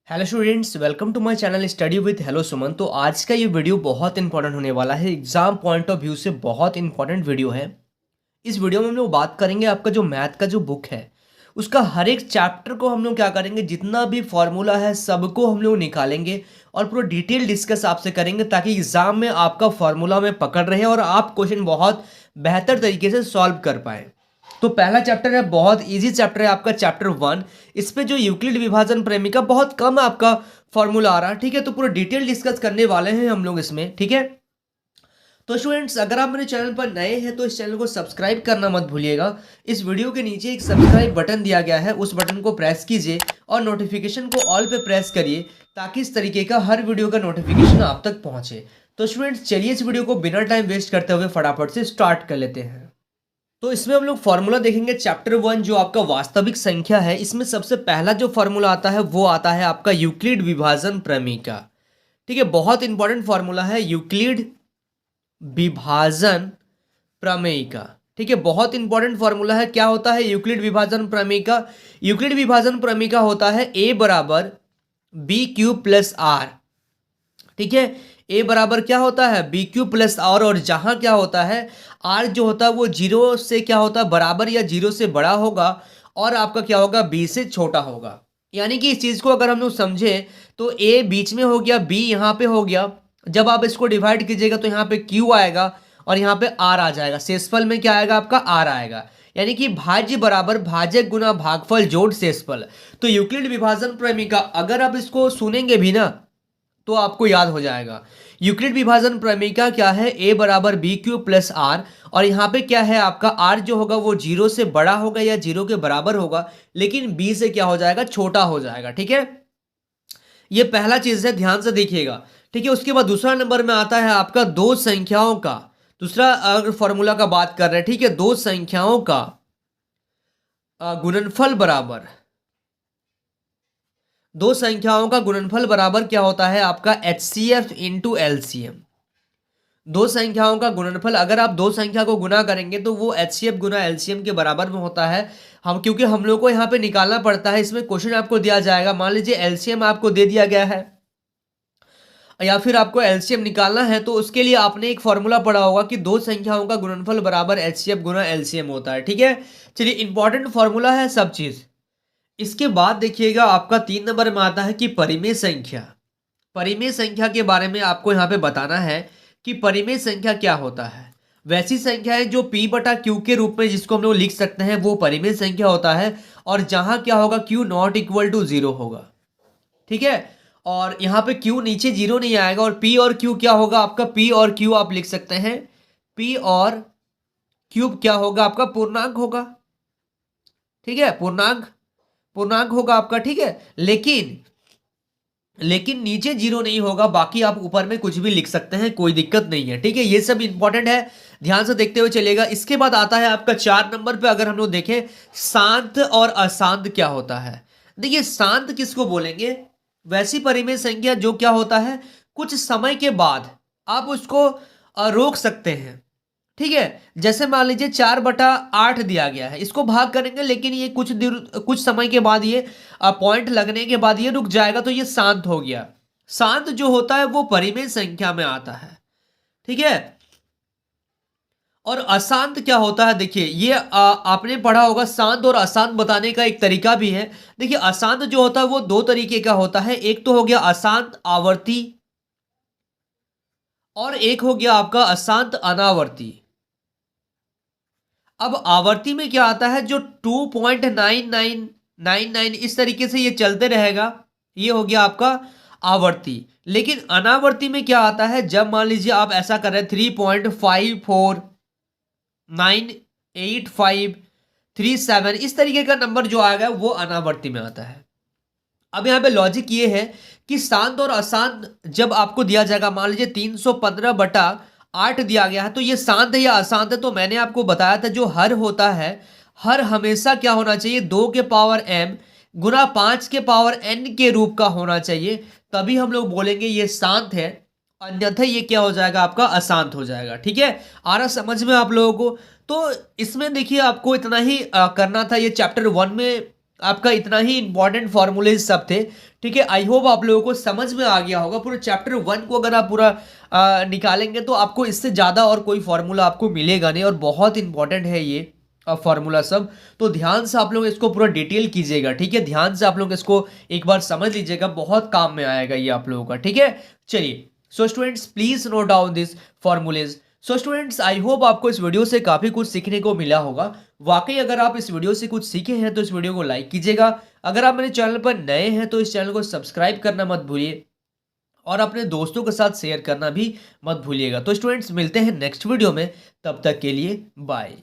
Hello students, welcome to my channel study with hello Suman. तो आज का ये वीडियो बहुत इंपॉर्टेंट होने वाला है। एग्जाम पॉइंट ऑफ व्यू से बहुत इंपॉर्टेंट वीडियो है। इस वीडियो में हम लोग बात करेंगे आपका जो मैथ का जो बुक है उसका हर एक चैप्टर को हम लोग क्या करेंगे, जितना भी फॉर्मूला है सबको हम लोग निकालेंगे और पूरा डिटेल डिस्कस आपसे करेंगे ताकि एग्जाम में आपका फॉर्मूला में पकड़ रहे और आप क्वेश्चन बहुत बेहतर तरीके से सॉल्व कर पाए। तो पहला चैप्टर है, बहुत इजी चैप्टर है आपका चैप्टर 1। इस पे जो यूक्लिड विभाजन प्रेमिका बहुत कम आपका फॉर्मूला आ रहा है, ठीक है। तो पूरा डिटेल डिस्कस करने वाले हैं हम लोग इसमें, ठीक है। तो स्टूडेंट्स, अगर आप मेरे चैनल पर नए हैं तो इस चैनल को सब्सक्राइब करना मत भूलिएगा। इस वीडियो के नीचे एक सब्सक्राइब बटन दिया गया है, उस बटन को प्रेस कीजिए और नोटिफिकेशन को ऑल पे प्रेस करिए ताकि इस तरीके का हर वीडियो का नोटिफिकेशन आप तक पहुंचे। तो स्टूडेंट्स, चलिए इस वीडियो को बिना टाइम वेस्ट करते हुए फटाफट से स्टार्ट कर लेते हैं। तो इसमें हम लोग फॉर्मूला देखेंगे चैप्टर 1 जो आपका वास्तविक संख्या है। इसमें सबसे पहला जो फॉर्मूला आता है वो आता है आपका यूक्लिड विभाजन प्रमेय। ठीक है, बहुत इंपॉर्टेंट फॉर्मूला है यूक्लिड विभाजन प्रमेय का। ठीक है, बहुत इंपॉर्टेंट फॉर्मूला है। क्या होता है यूक्लिड विभाजन प्रमेय का? यूक्लिड विभाजन प्रमेय का होता है ए बराबर बी क्यूब प्लस आर। ठीक है, ए बराबर क्या होता है बी क्यू प्लस आर, और जहां क्या होता है आर जो होता है वो जीरो से क्या होता है बराबर या जीरो से बड़ा होगा और आपका क्या होगा बी से छोटा होगा। यानी कि इस चीज को अगर हम लोग समझे तो ए बीच में हो गया, बी यहाँ पे हो गया। जब आप इसको डिवाइड कीजिएगा तो यहाँ पे क्यू आएगा और यहाँ पे आर आ जाएगा। शेषफल में क्या आएगा आपका आर आएगा। यानी कि भाज्य बराबर भाजक गुना भागफल जोड़ शेषफल। तो यूक्लिड विभाजन प्रमेय अगर आप इसको सुनेंगे भी ना तो आपको याद हो जाएगा। यूक्लिड विभाजन प्रमेय क्या है? ए बराबर बी क्यू प्लस आर, और यहाँ पे क्या है आपका आर जो होगा वो जीरो से बड़ा होगा या जीरो के बराबर होगा, लेकिन बी से क्या हो जाएगा छोटा हो जाएगा। ठीक है, ये पहला चीज है, ध्यान से देखिएगा। ठीक है, उसके बाद दूसरा नंबर में आता है आपका दो संख्याओं का। दूसरा अगर फॉर्मूला का बात कर रहे हैं, ठीक है, दो संख्याओं का गुणनफल बराबर, दो संख्याओं का गुणनफल बराबर क्या होता है आपका HCF इंटू LCM। दो संख्याओं का गुणनफल अगर आप दो संख्या को गुना करेंगे तो वो HCF गुना LCM के बराबर में होता है। हम क्योंकि हम लोग को यहाँ पे निकालना पड़ता है, इसमें क्वेश्चन आपको दिया जाएगा, मान लीजिए LCM आपको दे दिया गया है या फिर आपको LCM निकालना है, तो उसके लिए आपने एक फॉर्मूला पढ़ा होगा कि दो संख्याओं का गुणनफल बराबर HCF गुना LCM होता है। ठीक है, चलिए इंपॉर्टेंट फॉर्मूला है सब चीज। इसके बाद देखिएगा आपका 3 नंबर में आता है कि परिमेय संख्या। परिमेय संख्या के बारे में आपको यहाँ पे बताना है कि परिमेय संख्या क्या होता है। वैसी संख्या है जो P बटा Q के रूप में जिसको हम लोग लिख सकते हैं वो परिमेय संख्या होता है, और जहां क्या होगा Q not equal to zero होगा। ठीक है, और यहाँ पे Q नीचे जीरो नहीं आएगा, और P और Q क्या होगा आपका P और Q आप लिख सकते हैं P और Q क्या होगा आपका पूर्णांक होगा। ठीक है, पूर्णांक होगा आपका। ठीक है, लेकिन नीचे जीरो नहीं होगा, बाकी आप ऊपर में कुछ भी लिख सकते हैं, कोई दिक्कत नहीं है। ठीक है, ये सब इंपॉर्टेंट है, ध्यान से देखते हुए चलेगा। इसके बाद आता है आपका 4 नंबर पे, अगर हम लोग देखें शांत और अशांत क्या होता है। देखिए शांत किसको बोलेंगे? वैसी परिमेय संख्या जो क्या होता है कुछ समय के बाद आप उसको रोक सकते हैं। ठीक है, जैसे मान लीजिए 4/8 दिया गया है, इसको भाग करेंगे लेकिन ये कुछ समय के बाद ये पॉइंट लगने के बाद ये रुक जाएगा, तो ये शांत हो गया। शांत जो होता है वो परिमेय संख्या में आता है। ठीक है, और अशांत क्या होता है? देखिए ये आपने पढ़ा होगा, शांत और अशांत बताने का एक तरीका भी है। देखिए अशांत जो होता है वो दो तरीके का होता है, एक तो हो गया अशांत आवर्ती और एक हो गया आपका अशांत अनावर्ती। अब आवर्ती में क्या आता है, जो 2.9999 इस तरीके से ये चलते रहेगा, ये हो गया आपका आवर्ती। लेकिन अनावर्ती में क्या आता है, जब मान लीजिए आप ऐसा कर रहे हैं 3.5498537 इस तरीके का नंबर जो आएगा वो अनावर्ती में आता है। अब यहाँ पे लॉजिक ये है कि शांत और अशांत जब आपको दिया जाएगा, मान लीजिए 315/8 दिया गया है, तो ये शांत है या अशांत है? तो मैंने आपको बताया था जो हर होता है, हर हमेशा क्या होना चाहिए 2 के पावर m गुना 5 के पावर n के रूप का होना चाहिए, तभी हम लोग बोलेंगे ये शांत है, अन्यथा ये क्या हो जाएगा आपका अशांत हो जाएगा। ठीक है, आ रहा समझ में आप लोगों को? तो इसमें देखिए आपको इतना ही करना था। ये चैप्टर 1 में आपका इतना ही इंपॉर्टेंट फॉर्मूले सब थे। ठीक है, आई होप आप लोगों को समझ में आ गया होगा। पूरे चैप्टर 1 को अगर आप पूरा निकालेंगे तो आपको इससे ज़्यादा और कोई फॉर्मूला आपको मिलेगा नहीं, और बहुत इंपॉर्टेंट है ये फॉर्मूला सब। तो ध्यान से आप लोग इसको पूरा डिटेल कीजिएगा। ठीक है, ध्यान से आप लोग इसको एक बार समझ लीजिएगा, बहुत काम में आएगा ये आप लोगों का। ठीक है, चलिए। So students please note down this formulas. So students I hope आपको इस वीडियो से काफ़ी कुछ सीखने को मिला होगा। वाकई अगर आप इस वीडियो से कुछ सीखे हैं तो इस वीडियो को लाइक कीजिएगा। अगर आप मेरे चैनल पर नए हैं तो इस चैनल को सब्सक्राइब करना मत भूलिए, और अपने दोस्तों के साथ शेयर करना भी मत भूलिएगा। तो स्टूडेंट्स मिलते हैं नेक्स्ट वीडियो में, तब तक के लिए बाय।